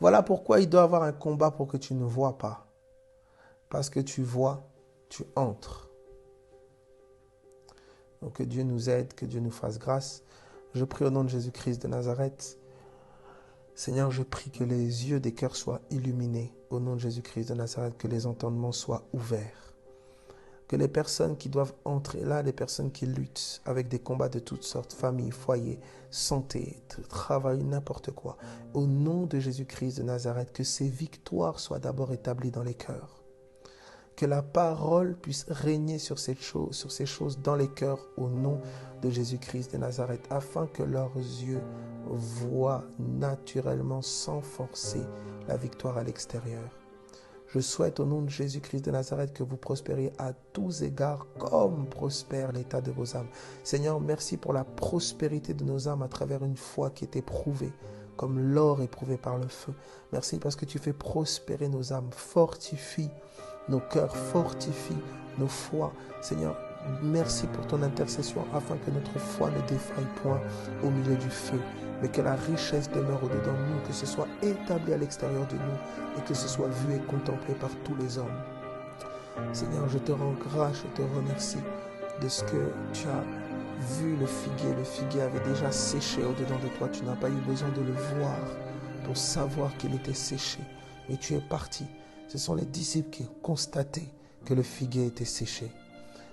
Voilà pourquoi il doit y avoir un combat pour que tu ne vois pas. Parce que tu vois, tu entres. Donc que Dieu nous aide, que Dieu nous fasse grâce. Je prie au nom de Jésus-Christ de Nazareth. Seigneur, je prie que les yeux des cœurs soient illuminés. Au nom de Jésus-Christ de Nazareth, que les entendements soient ouverts. Que les personnes qui doivent entrer là, les personnes qui luttent avec des combats de toutes sortes, famille, foyer, santé, travail, n'importe quoi. Au nom de Jésus-Christ de Nazareth, que ces victoires soient d'abord établies dans les cœurs. Que la parole puisse régner sur ces choses dans les cœurs au nom de Jésus-Christ de Nazareth, afin que leurs yeux voient naturellement, sans forcer, la victoire à l'extérieur. Je souhaite au nom de Jésus-Christ de Nazareth que vous prospériez à tous égards comme prospère l'état de vos âmes. Seigneur, merci pour la prospérité de nos âmes à travers une foi qui est éprouvée, comme l'or éprouvé par le feu. Merci parce que tu fais prospérer nos âmes, fortifie nos cœurs, fortifie nos foi. Seigneur, merci pour ton intercession afin que notre foi ne défaille point au milieu du feu, mais que la richesse demeure au-dedans de nous, que ce soit établi à l'extérieur de nous et que ce soit vu et contemplé par tous les hommes. Seigneur, je te rends grâce, je te remercie de ce que tu as vu le figuier avait déjà séché au-dedans de toi. Tu n'as pas eu besoin de le voir pour savoir qu'il était séché, mais tu es parti. Ce sont les disciples qui ont constaté que le figuier était séché.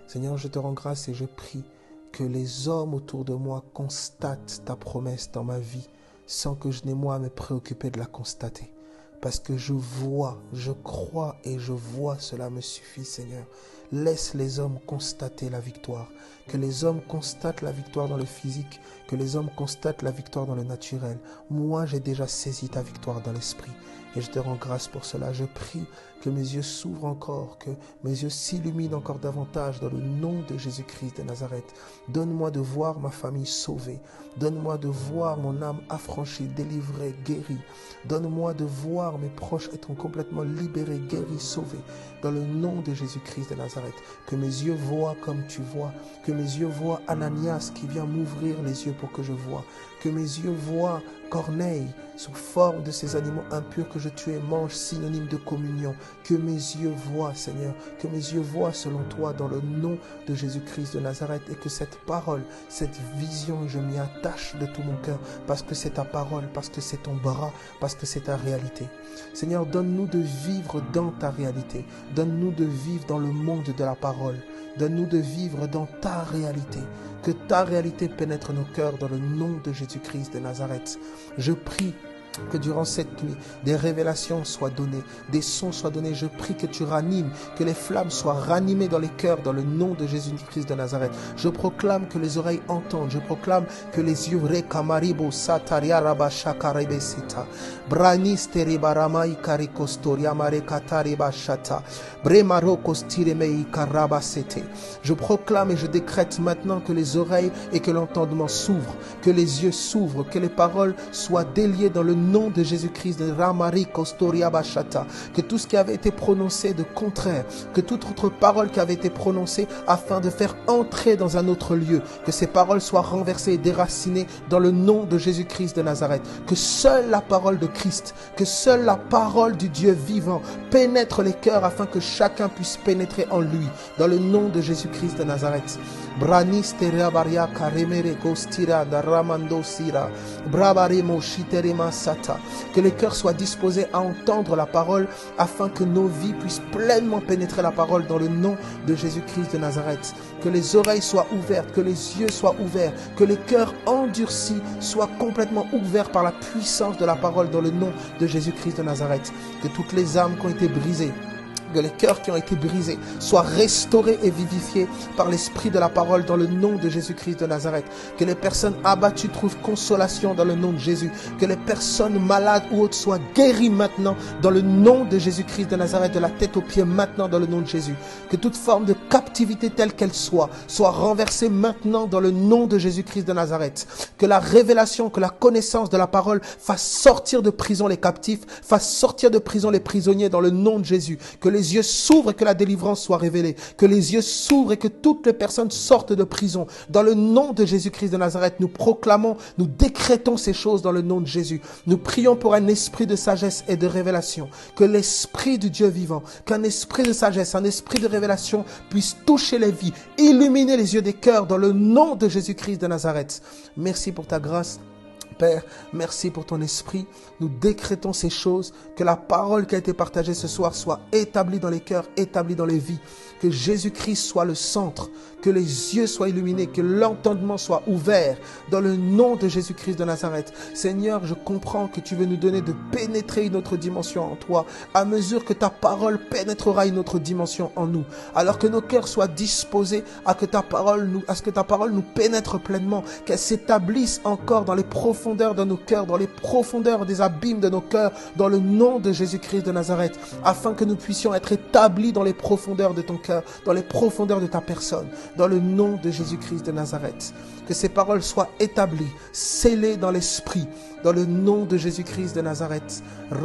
Seigneur, je te rends grâce et je prie que les hommes autour de moi constatent ta promesse dans ma vie sans que je n'ai moi à me préoccuper de la constater. Parce que je vois, je crois et je vois, cela me suffit, Seigneur. Laisse les hommes constater la victoire. Que les hommes constatent la victoire dans le physique, que les hommes constatent la victoire dans le naturel. Moi, j'ai déjà saisi ta victoire dans l'esprit. Et je te rends grâce pour cela. Je prie que mes yeux s'ouvrent encore, que mes yeux s'illuminent encore davantage dans le nom de Jésus-Christ de Nazareth. Donne-moi de voir ma famille sauvée. Donne-moi de voir mon âme affranchie, délivrée, guérie. Donne-moi de voir mes proches être complètement libérés, guéris, sauvés. Dans le nom de Jésus-Christ de Nazareth. Que mes yeux voient comme tu vois. Que mes yeux voient Ananias qui vient m'ouvrir les yeux pour que je vois. Que mes yeux voient Corneille sous forme de ces animaux impurs que je tue et mange, synonyme de communion. Que mes yeux voient, Seigneur, que mes yeux voient selon toi dans le nom de Jésus-Christ de Nazareth et que cette parole, cette vision, je m'y attache de tout mon cœur parce que c'est ta parole, parce que c'est ton bras, parce que c'est ta réalité. Seigneur, donne-nous de vivre dans ta réalité. Donne-nous de vivre dans le monde de la parole. Donne-nous de vivre dans ta réalité. Que ta réalité pénètre nos cœurs dans le nom de Jésus-Christ de Nazareth. Je prie que durant cette nuit, des révélations soient données, des sons soient donnés. Je prie que tu ranimes, que les flammes soient ranimées dans les cœurs, dans le nom de Jésus-Christ de Nazareth. Je proclame que les oreilles entendent. Je proclame que les yeux rekamaribo sataria rabashakarebesita branisteri baramai karikostoria marekatariba shata bremaro kostiremei karabasete. Je proclame et je décrète maintenant que les oreilles et que l'entendement s'ouvrent, que les yeux s'ouvrent, que les paroles soient déliées dans le nom de Jésus-Christ de Ramari Kostoria Bashata, que tout ce qui avait été prononcé de contraire, que toute autre parole qui avait été prononcée afin de faire entrer dans un autre lieu, que ces paroles soient renversées et déracinées dans le nom de Jésus-Christ de Nazareth, que seule la parole de Christ, que seule la parole du Dieu vivant pénètre les cœurs afin que chacun puisse pénétrer en lui, dans le nom de Jésus-Christ de Nazareth. Branisteria baria karemere kostira da ramando sira brabaremo shiterema sata. Que les cœurs soient disposés à entendre la parole afin que nos vies puissent pleinement pénétrer la parole dans le nom de Jésus-Christ de Nazareth. Que les oreilles soient ouvertes, que les yeux soient ouverts, que les cœurs endurcis soient complètement ouverts par la puissance de la parole dans le nom de Jésus-Christ de Nazareth. Que toutes les âmes qui ont été brisées, que les cœurs qui ont été brisés soient restaurés et vivifiés par l'esprit de la parole dans le nom de Jésus-Christ de Nazareth. Que les personnes abattues trouvent consolation dans le nom de Jésus. Que les personnes malades ou autres soient guéries maintenant dans le nom de Jésus-Christ de Nazareth, de la tête aux pieds maintenant dans le nom de Jésus. Que toute forme de captivité telle qu'elle soit renversée maintenant dans le nom de Jésus-Christ de Nazareth. Que la révélation, que la connaissance de la parole fasse sortir de prison les captifs, fasse sortir de prison les prisonniers dans le nom de Jésus. Que les les yeux s'ouvrent et que la délivrance soit révélée. Que les yeux s'ouvrent et que toutes les personnes sortent de prison. Dans le nom de Jésus-Christ de Nazareth, nous proclamons, nous décrétons ces choses dans le nom de Jésus. Nous prions pour un esprit de sagesse et de révélation. Que l'esprit du Dieu vivant, qu'un esprit de sagesse, un esprit de révélation puisse toucher les vies, illuminer les yeux des cœurs dans le nom de Jésus-Christ de Nazareth. Merci pour ta grâce. Père, merci pour ton esprit. Nous décrétons ces choses, que la parole qui a été partagée ce soir soit établie dans les cœurs, établie dans les vies. Que Jésus-Christ soit le centre, que les yeux soient illuminés, que l'entendement soit ouvert dans le nom de Jésus-Christ de Nazareth. Seigneur, je comprends que tu veux nous donner de pénétrer une autre dimension en toi, à mesure que ta parole pénétrera une autre dimension en nous. Alors que nos cœurs soient disposés à ce que ta parole nous pénètre pleinement, qu'elle s'établisse encore dans les profondeurs de nos cœurs, dans les profondeurs des abîmes de nos cœurs, dans le nom de Jésus-Christ de Nazareth, afin que nous puissions être établis dans les profondeurs de ton cœur, dans les profondeurs de ta personne, dans le nom de Jésus-Christ de Nazareth. Que ces paroles soient établies, scellées dans l'esprit, dans le nom de Jésus-Christ de Nazareth. Que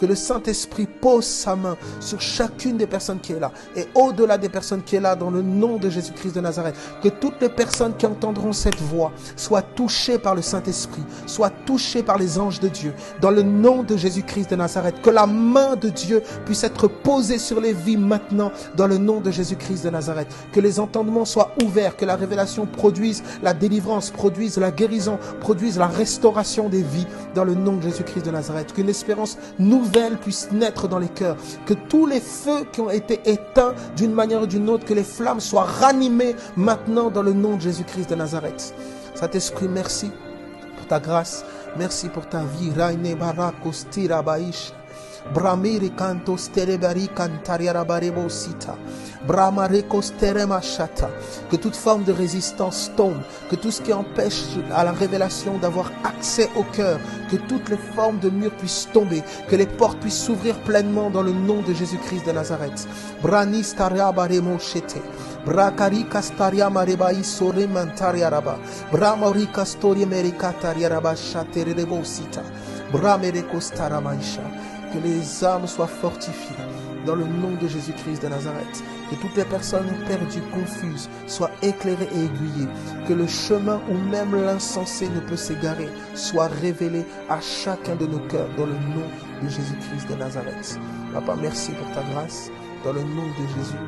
le Saint-Esprit pose sa main sur chacune des personnes qui est là et au-delà des personnes qui est là dans le nom de Jésus-Christ de Nazareth. Que toutes les personnes qui entendront cette voix soient touchées par le Saint-Esprit, soient touchées par les anges de Dieu dans le nom de Jésus-Christ de Nazareth. Que la main de Dieu puisse être posée sur les vies maintenant dans le nom de Jésus-Christ de Nazareth. Que les entendements soient ouverts, que la révélation produise la délivrance, produise la guérison, produise la restauration des vies dans le nom de Jésus-Christ de Nazareth. Qu'une espérance nouvelle puisse naître dans les cœurs. Que tous les feux qui ont été éteints d'une manière ou d'une autre, que les flammes soient ranimées maintenant dans le nom de Jésus-Christ de Nazareth. Saint-Esprit, merci pour ta grâce. Merci pour ta vie. Raine barakos tirabaish. Bramiri kantos terebari kantariarabarebo sita. Bramarekos teremashata. Que toute forme de résistance tombe, que tout ce qui empêche à la révélation d'avoir accès au cœur, que toutes les formes de murs puissent tomber, que les portes puissent s'ouvrir pleinement dans le nom de Jésus-Christ de Nazareth. Branis tariabaremo shete. Brakari kastaria marebai sore mantariaraba. Bramori kastorie merikatariaraba shaterebo sita. Bramerekos taramaisha. Que les âmes soient fortifiées dans le nom de Jésus-Christ de Nazareth. Que toutes les personnes perdues, confuses, soient éclairées et aiguillées. Que le chemin où même l'insensé ne peut s'égarer soit révélé à chacun de nos cœurs dans le nom de Jésus-Christ de Nazareth. Papa, merci pour ta grâce. Dans le nom de Jésus,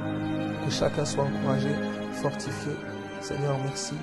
que chacun soit encouragé, fortifié. Seigneur, merci.